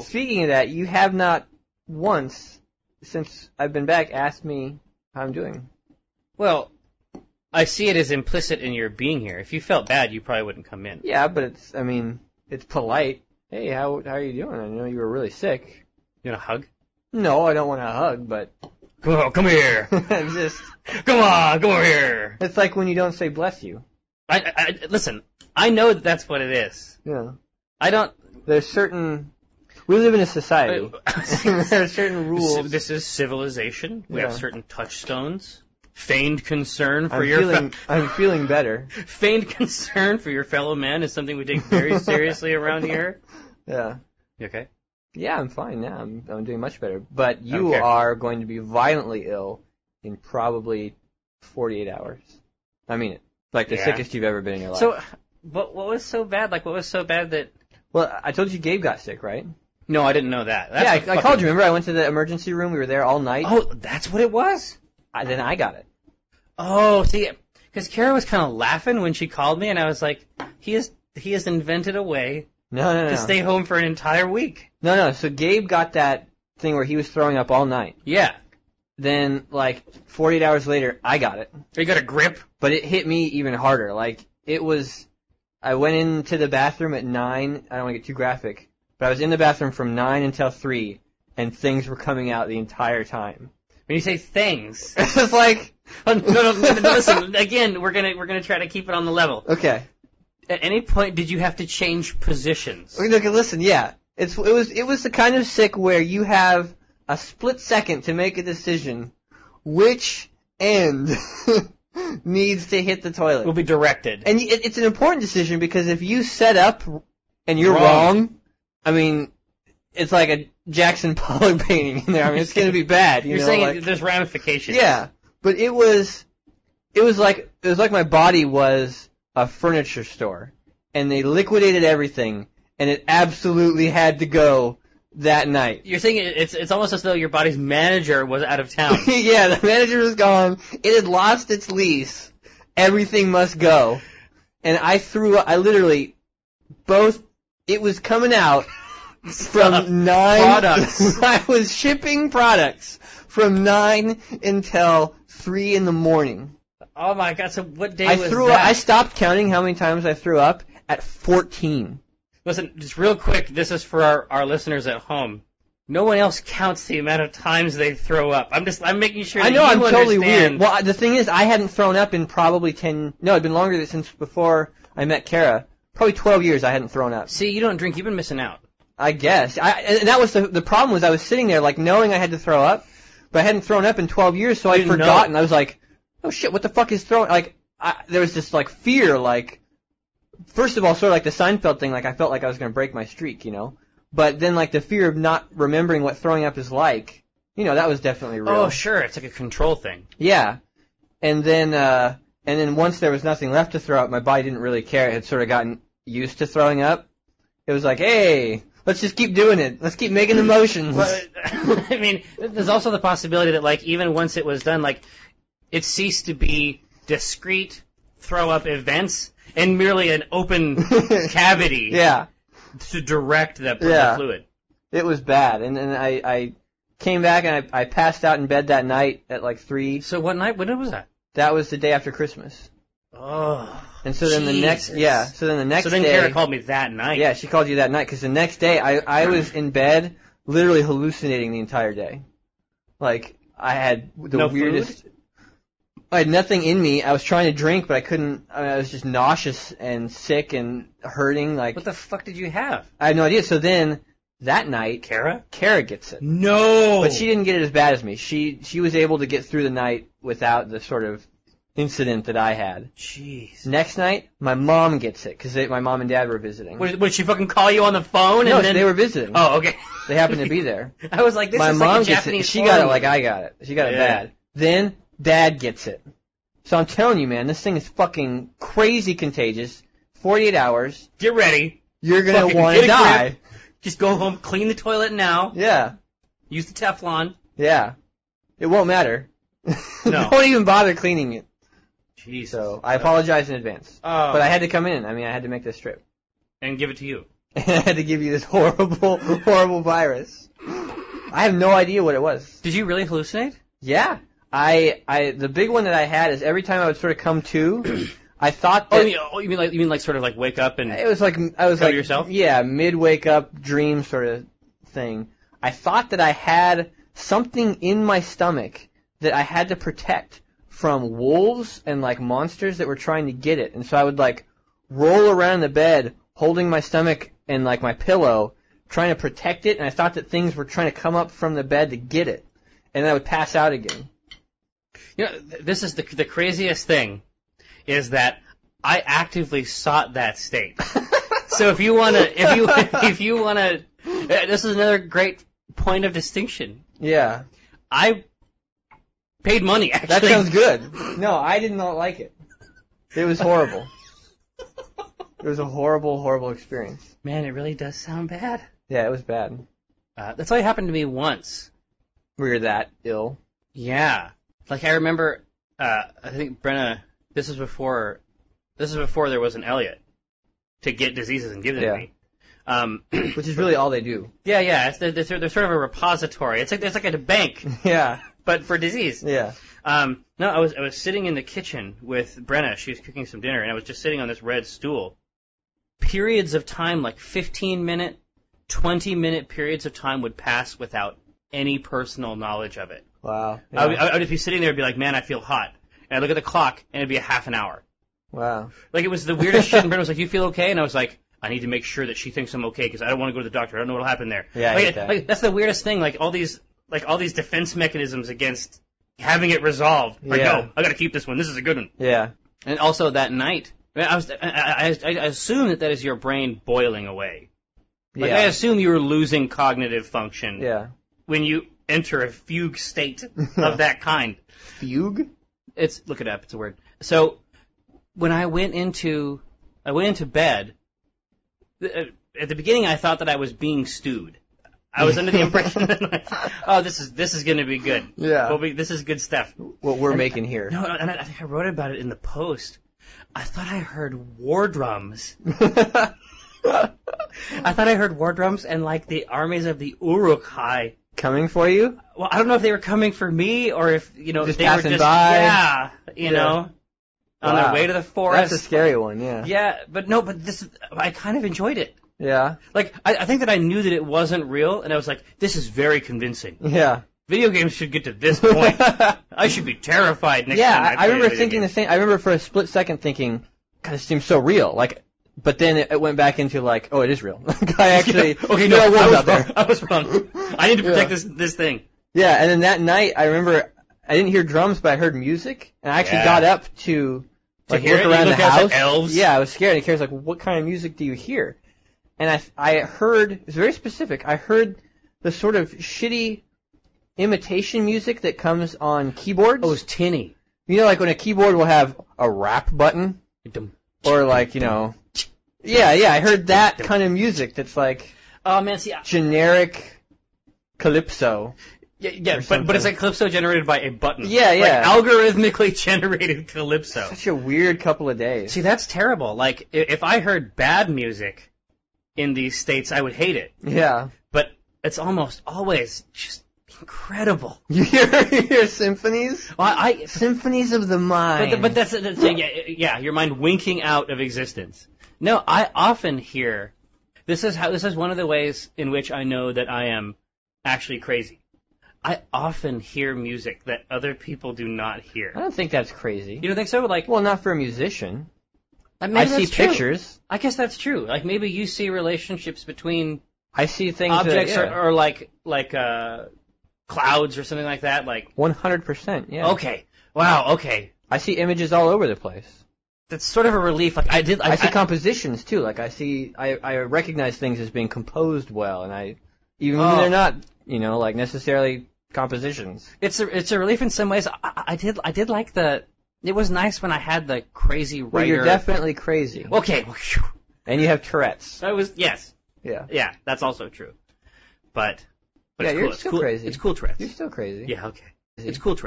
Speaking of that, you have not once, since I've been back, asked me how I'm doing. Well, I see it as implicit in your being here. If you felt bad, you probably wouldn't come in. Yeah, but it's polite. Hey, how are you doing? I know you were really sick. You want a hug? No, I don't want a hug, but... Come here. Come over here. It's like when you don't say bless you. Listen, I know that's what it is. Yeah. There's certain... We live in a society. There are certain rules. This is civilization. We have certain touchstones. I'm feeling better. Feigned concern for your fellow man is something we take very seriously around here. Yeah. You okay? Yeah, I'm fine now. I'm doing much better. But you are going to be violently ill in probably 48 hours. I mean it. Like the sickest you've ever been in your life. So, but what was so bad? Like, what was so bad that... Well, I told you Gabe got sick, right? No, I didn't know that. I called you. Remember, I went to the emergency room. We were there all night. Oh, that's what it was? Then I got it. Oh, see, because Kara was kind of laughing when she called me, and I was like, he has invented a way to stay home for an entire week. No. So Gabe got that thing where he was throwing up all night. Yeah. Then, 48 hours later, I got it. You got a grip? But it hit me even harder. I went into the bathroom at 9. I don't want to get too graphic. But I was in the bathroom from 9 until 3, and things were coming out the entire time. When you say things... It's just like... No, listen, again, we're gonna try to keep it on the level. Okay. At any point, did you have to change positions? Okay, listen, yeah. It was the kind of sick where you have a split second to make a decision which end needs to hit the toilet. Will be directed. And it's an important decision because if you set up and you're wrong, I mean, it's like a Jackson Pollock painting in there. I mean, it's going to be bad. You're saying there's ramifications. Yeah, but it was like my body was a furniture store, and they liquidated everything, and it absolutely had to go that night. You're saying it's almost as though your body's manager was out of town. Yeah, the manager was gone. It had lost its lease. Everything must go. And I threw up. I literally it was coming out from 9. Products. I was shipping products from 9 until 3 in the morning. Oh my god, so what day was that? I stopped counting how many times I threw up at 14. Listen, just real quick, this is for our listeners at home. No one else counts the amount of times they throw up. I'm making sure that I know, I'm totally understand. weird. Well, the thing is, I hadn't thrown up in probably it'd been longer since before I met Kara. Probably 12 years I hadn't thrown up. See, you don't drink, you've been missing out. I guess. And that was the problem was I was sitting there knowing I had to throw up, but I hadn't thrown up in 12 years, so I'd forgotten. I was like, oh shit, what the fuck is throwing? There was this fear, first of all, sort of like the Seinfeld thing, I felt like I was going to break my streak, But then the fear of not remembering what throwing up is like, that was definitely real. Oh sure, it's like a control thing. Yeah. And then once there was nothing left to throw up, my body didn't really care. It had sort of gotten used to throwing up. It was like, hey, let's just keep doing it. Let's keep making the motions. But, I mean, there's also the possibility that, even once it was done, it ceased to be discrete throw-up events and merely an open cavity to direct the fluid. It was bad. And then I came back and I passed out in bed that night at 3. So what night? When was that? That was the day after Christmas. Oh. And so then the next day. So then Kara called me that night. Yeah, she called you that night because the next day I was in bed literally hallucinating the entire day. I had the weirdest. Food? I had nothing in me. I was trying to drink, but I couldn't. I was just nauseous and sick and hurting. What the fuck did you have? I had no idea. So then that night, Kara gets it. No, but she didn't get it as bad as me. She was able to get through the night without the sort of incident that I had. Jeez. Next night, my mom gets it because my mom and dad were visiting. Would she fucking call you on the phone? No, they were visiting. Oh, okay. They happened to be there. I was like, this my is mom like a gets Japanese it. She got it like I got it. She got it bad. Then dad gets it. So I'm telling you, man, this thing is fucking crazy contagious. 48 hours. Get ready. You're gonna want to die. Grip. Just go home, clean the toilet now. Yeah. Use the Teflon. Yeah. It won't matter. No. Don't even bother cleaning it. Jesus. So I apologize in advance. Oh. But I had to come in. I mean, I had to make this trip. And give it to you. and I had to give you this horrible, horrible virus. I have no idea what it was. Did you really hallucinate? Yeah. The big one that I had is every time I would sort of come to, I thought that... Oh, you mean like sort of like wake up and... It was like... I was like... yourself? Yeah, mid-wake up dream sort of thing. I thought that I had something in my stomach that I had to protect from wolves and like monsters that were trying to get it. And so I would like roll around in the bed holding my stomach and like my pillow trying to protect it, and I thought that things were trying to come up from the bed to get it. And then I would pass out again. You know, this is the craziest thing is that I actively sought that state. So if you want to this is another great point of distinction. Yeah. I paid money, actually. That sounds good. No, I did not like it. It was horrible. It was a horrible, horrible experience. Man, it really does sound bad. Yeah, it was bad. That's only happened to me once. Were you that ill? Yeah. Like, I remember, I think Brenna, this is before there was an Elliot to get diseases and give them to me. Which is really all they do. Yeah. They're sort of a repository. It's like a bank. Yeah. But for disease. Yeah. No, I was sitting in the kitchen with Brenna. She was cooking some dinner, and I was just sitting on this red stool. Periods of time, like 15-minute, 20-minute periods of time would pass without any personal knowledge of it. Wow. Yeah. I would just be sitting there and be like, man, I feel hot. And I'd look at the clock, and it'd be a half an hour. Wow. Like, it was the weirdest shit, and Brenna was like, you feel okay? And I was like, I need to make sure that she thinks I'm okay, because I don't want to go to the doctor. I don't know what'll happen there. Yeah, like, that's the weirdest thing, like all these defense mechanisms against having it resolved. Like, no, I gotta keep this one. This is a good one. Yeah. And also that night, I assume that is your brain boiling away. Like, I assume you were losing cognitive function. Yeah. When you enter a fugue state of that kind. Fugue? Look it up. It's a word. So when I went into bed, at the beginning I thought that I was being stewed. I was under the impression that, this is going to be good. Yeah. This is good stuff. What we're making here. No, and I think I wrote about it in the post. I thought I heard war drums. I thought I heard war drums and like the armies of the Uruk-hai coming for you. Well, I don't know if they were coming for me or if just they passing were just by. On their way to the forest. That's a scary one. Yeah. Yeah, but I kind of enjoyed it. Yeah. Like, I think that I knew that it wasn't real, and I was like, this is very convincing. Yeah. Video games should get to this point. I should be terrified next time I remember thinking the same. I remember for a split second thinking, God, this seems so real. Like, but then it went back into like, oh, it is real. Like, I actually, I was wrong. I need to protect this thing. Yeah, and then that night, I remember I didn't hear drums, but I heard music, and I actually got up to like hear look it? around the house. Elves? Yeah, I was scared. And Kara's like, what kind of music do you hear? And I heard, it's very specific, I heard the sort of shitty imitation music that comes on keyboards. Oh, it's tinny. You know, like when a keyboard will have a rap button? Or like, yeah, I heard that kind of music that's like generic calypso. Yeah, but it's like calypso generated by a button. Yeah. Like algorithmically generated calypso. Such a weird couple of days. See, that's terrible. Like, if I heard bad music in these states, I would hate it. Yeah. But it's almost always just incredible. You hear symphonies? Well, symphonies of the mind. But that's your mind winking out of existence. No, I often hear, this is one of the ways in which I know that I am actually crazy. I often hear music that other people do not hear. I don't think that's crazy. You don't think so? Like, well, not for a musician. I see pictures. I guess that's true. Like, maybe you see relationships between I see things objects or like clouds or something like that. Like 100%. Yeah. Okay. Wow. Okay. I see images all over the place. That's sort of a relief. Like I see compositions too. Like I recognize things as being composed well, and even when they're not, like necessarily compositions. It's a relief in some ways. I did like it was nice when I had the crazy writer. Well, you're definitely crazy. Okay. And you have Tourette's. Yes. Yeah. Yeah, that's also true. But yeah, you're still crazy. It's cool Tourette's. You're still crazy. Yeah, okay. It's cool Tourette's.